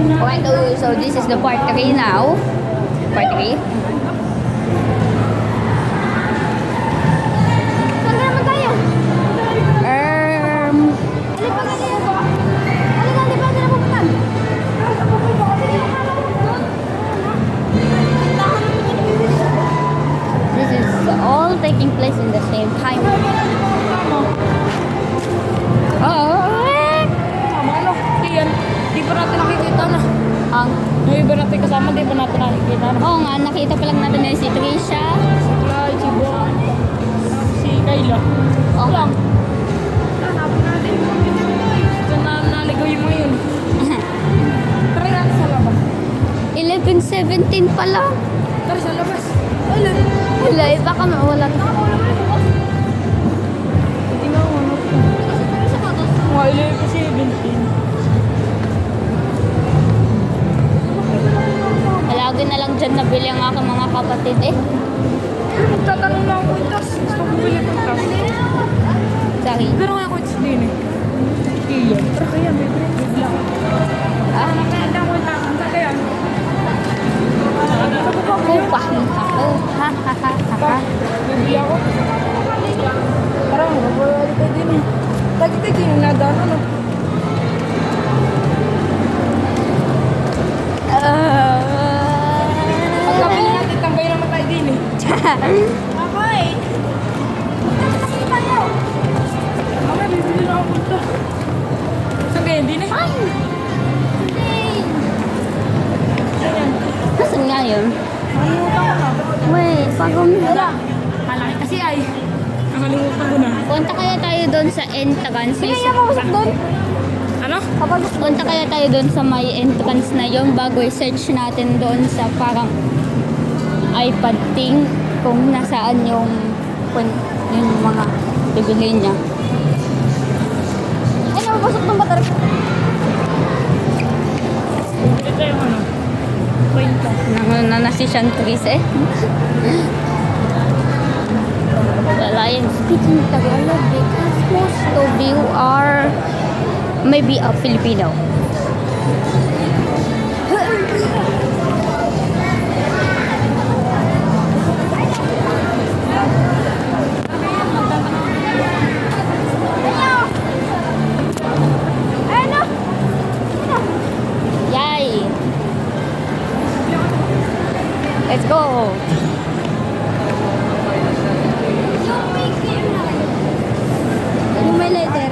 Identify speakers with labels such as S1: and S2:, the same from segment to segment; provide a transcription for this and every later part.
S1: Okay, so this is the part 3 now. Part 3.
S2: Saan ka naman tayo? Alin pa nga tayo ba? Alin ka, di ba sila pupuntan?
S1: This is all taking place in the same time.
S3: Tama ano? Di yan. Di pa natin nakikita na.
S1: Ang
S3: Yung iba natin kasama, di pa natin nakikita na.
S1: Oo nga, nakita pa lang natin na si Trisha.
S3: Si Clyde, si Bon, si Kayla.
S1: Oo nga.
S3: Hanapin natin. Ito na naligaw yung mga yun. Try natin sa labas.
S1: 11:17 pa lang.
S3: Tara sa labas. Alin?
S1: Wala, baka mawala na.
S3: Hindi nga ako. Mga 11:17.
S1: Palagi na lang dyan nabili ang aking mga kapatid eh.
S3: Magtatanong na ako yung tas. Gusto ko bili ng tas.
S1: Sorry.
S3: Pero nga ako yung din eh. Iyan. Tara kaya, may bread lang.
S1: Ah,
S3: Nakakanda ko yung tas. Tara kaya.
S1: kupa. Oh, ha ha ha ha ha.
S3: Bibili ako. Tara, mabawali tayo din eh. Lagi tayo din, nadaan ano. Pagkabili natin, tambay naman tayo din eh. Okay. Kasi tayo. Mamaya, bibili na ako punta. Saan kaya, din eh?
S1: Ay!
S3: Ayan.
S1: Nasaan nga yun?
S3: Nakalimutan ko na.
S1: Wait, pagong...
S3: Malaki kasi ay. Nakalimutan ko na.
S1: Punta kaya tayo doon sa entrance.
S3: Kaya mabusok doon? Ano?
S1: Punta kaya tayo doon sa may entrance na yun bago i-search natin doon sa parang iPad thing kung nasaan yung mga bibilhin niya.
S2: Ay, nababasok ng batar.
S3: Ito yung ano? Kwenta.
S1: Na si Chantris eh. Well, I am speaking Tagalog because most of you are maybe a Filipino. Yay! Let's go!
S2: Yung may letter.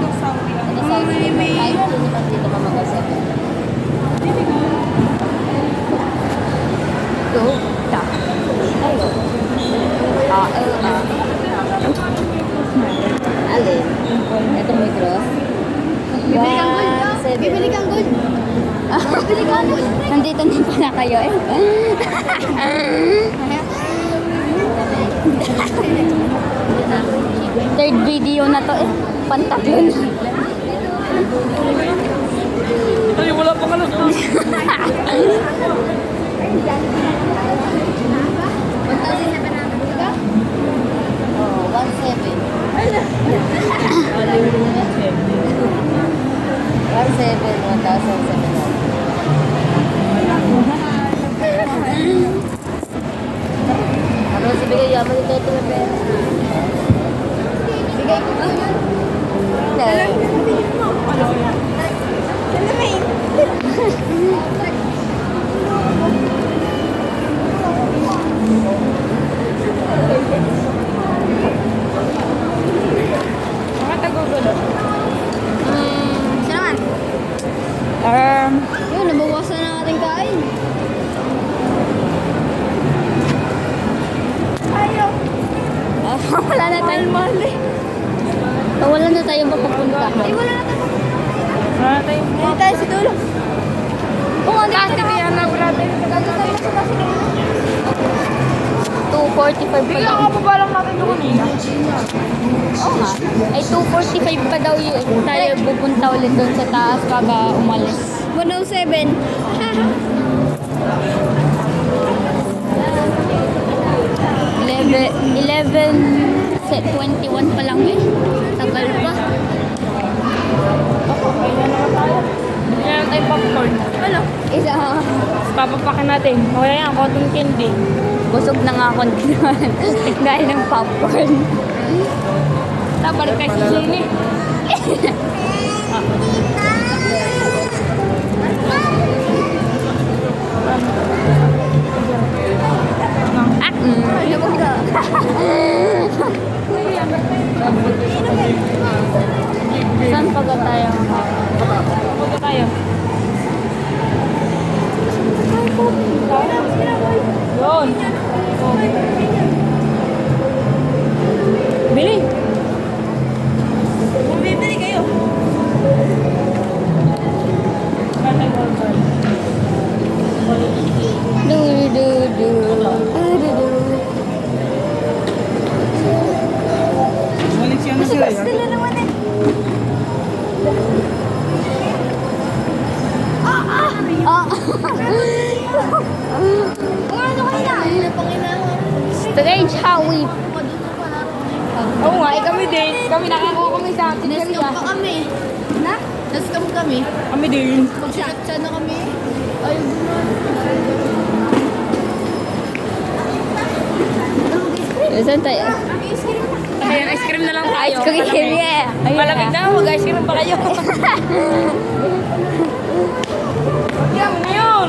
S1: Alin? Ito may cross.
S2: Bibili kang gold.
S1: Seven.
S2: Bibili kang gold. Bibili kang gold.
S1: Nandito na pala kayo eh. Third video na to eh. Pantatlo na.
S3: Ay, wala pa ka lang.
S1: Oh, 1.7. 1.7, 1,700. Ano si bigay yaman ito ito may pera?
S2: Bigay ko ba yun?
S3: Mga tagugulo.
S2: Sino naman? Yun, nabawasan na ating kain. Ayaw.
S1: Wala na tayong mali. Wala na tayong mapupuntahan.
S2: Ay, wala na tayo.
S3: Wala tayong
S2: Hindi tayo sa dulo.
S1: Kung ano
S3: Kasi kaya na, brother.
S1: 2.45 pa
S3: Bigla
S1: daw.
S3: ka pa ba lang natin doon kanina?
S1: Oo nga. Ay 2.45 pa daw yun. Tayo pupunta ulit doon sa taas kaga umalis.
S2: 107.
S1: 11:21 pa lang eh. Tagal pa.
S3: Kaya na naman tayo. Bigyan na tayong popcorn. ano?
S1: Isa.
S3: Papapakin natin. Wala yan, cotton candy.
S1: Busog na nga ako naman. Dahil ng popcorn.
S3: Tapos kay si Jenny.
S1: Ah, lubog ka. Saan pa ba tayo?
S3: Punta tayo. Yun. Bili. Bumibili kayo.
S1: Du du du. Du du.
S3: Balik siya na sila.
S2: Sila naman eh.
S1: Ah.
S2: Ano kayo na? Ano pang inawa?
S1: Strange how we...
S3: Oo nga, kami din. Kami nakakuha kami sa atin.
S2: Nascam pa kami. Na? Nascam kami.
S3: Kami din.
S2: Pag-chat na kami. Ay,
S1: Saan tayo?
S3: Ayan, ice cream na lang tayo.
S1: Ice cream, yeah. Ayun
S3: Malamig na, mag-ice cream pa kayo. Yan mo na yun.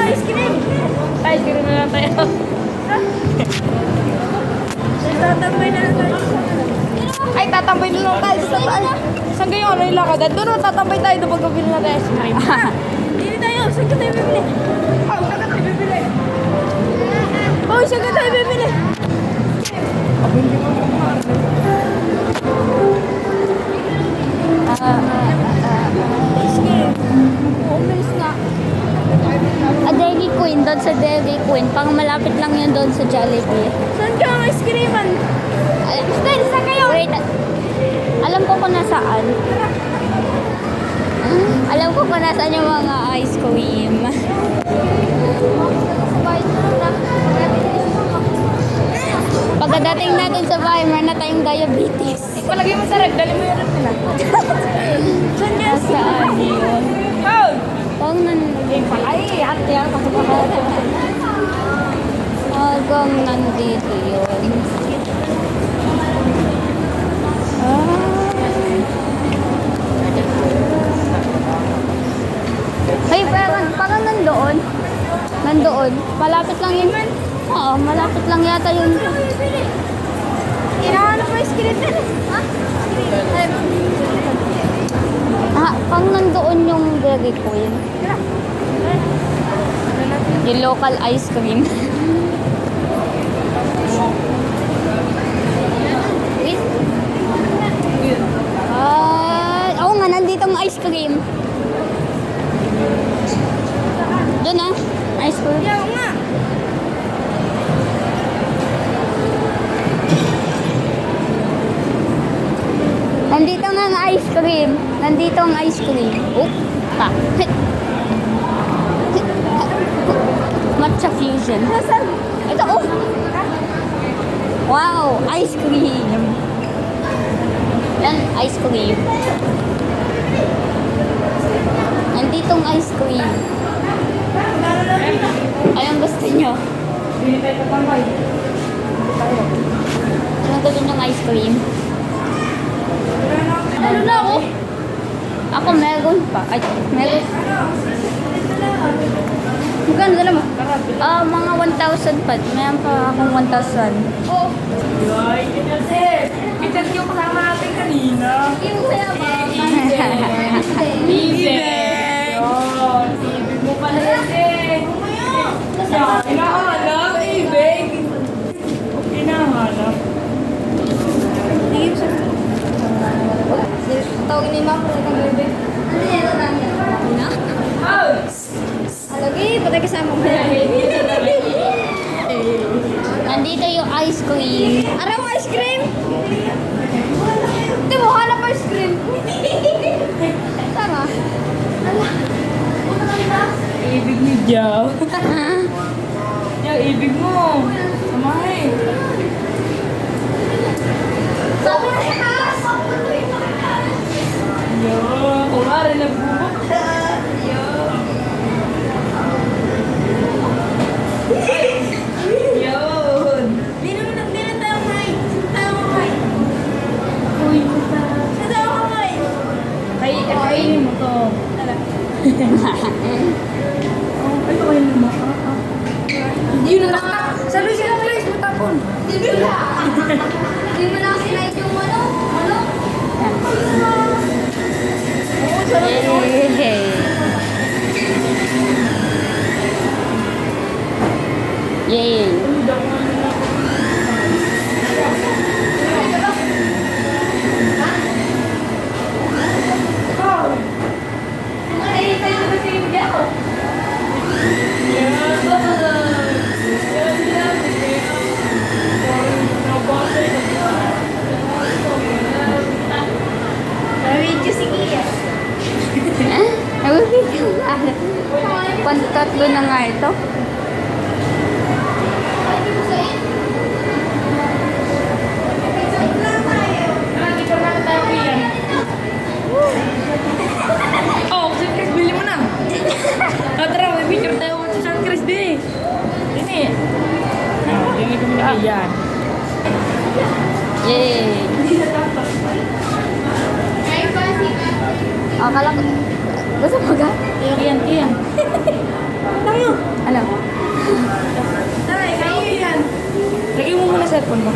S2: ice cream!
S3: Ice cream na lang tayo.
S2: Tatambay na lang tayo.
S3: Ay, tatambay na lang tayo sa tayo. Saan kayo ano yung lakad? Doon o, tatambay tayo doon pagkabili na tayo ice cream.
S2: Dili tayo. Saan ka tayo bibili?
S3: Oh, saan ka tayo bibili?
S2: Oh, saan ka tayo bibili? Ice cream. Oo, miss nga.
S1: A Dairy Queen, doon sa Dairy Queen. Pang malapit lang yun doon sa Jollibee.
S2: Saan ka ang ice creaman? Style, saan kayo?
S1: Wait, alam ko kung nasaan. Alam ko kung nasaan yung mga ice cream. Pagkadating natin sa bahay, meron na tayong diabetes.
S3: Palagay mo sa rep, dali mo yung rep nila.
S2: Saan ka?
S1: Nasaan yun?
S3: Oh!
S1: Pang
S3: Ay, palay, ate yan.
S1: hanggang nandito yun. Ay, parang nandoon. Nandoon. Malapit lang yun. Oo, malapit lang yata yun.
S2: Inahanap mo ice cream din. Ha?
S1: Ah, pang nandoon yung Dairy Queen. Yung local ice cream. Wait. Oo nga, nandito ang ice cream. Doon ah, ice cream.
S2: Yaw nga.
S1: Nandito nga ang ice cream. Nandito ang ice cream. Oh, pa. Matcha fusion.
S2: Nasaan?
S1: Ito, oh. Wow, ice cream. Yan, ice cream. Nandito ang ice cream. Anong gusto nyo?
S3: Hindi tayo tatambay.
S1: Anong gusto nyo ng ice cream?
S2: Ano na ako?
S1: Ako meron pa. Ay, meron.
S2: Magkano dala mo?
S1: Mga 1,000 pa. Mayroon pa akong 1,000.
S2: Oo.
S3: Ay, ganyan sir. Kita yung kasama natin kanina.
S2: Yung saya ba?
S3: Ibe! Yun, ibig mo pala yan eh. Yan, hinahanap, ibig. Hinahanap.
S2: Tingin sa... Tawagin ni Ma'am kung itong bebe. Ano yan? Ano namin? Na?
S3: Oh!
S2: Alagi, patay kasama mo yan.
S1: Nandito yung ice cream.
S2: Araw ice cream? Ito mo, hanap ice cream. Tama.
S3: Ibig ni Jow. Yung ibig mo. Samahin.
S2: Sabi na sa taas!
S3: Ay, okay naman. Hindi yun nakakak. Sa Luis na Luis, matapon.
S2: Hindi mo na sinayad yung ano?
S1: Yay! Yay! Nabibigyan nga. Pantatlo na nga ito.
S3: Oh, si Chris, bili mo na. Tara, may picture tayo sa San Chris din eh. Ini. Bili kami na yan.
S1: Yay! Akala ko... Gusto mo ga?
S3: Iyan, iyan. Tama.
S1: Ano?
S3: Tara, ikaw yan. Lagay mo muna sa cellphone mo.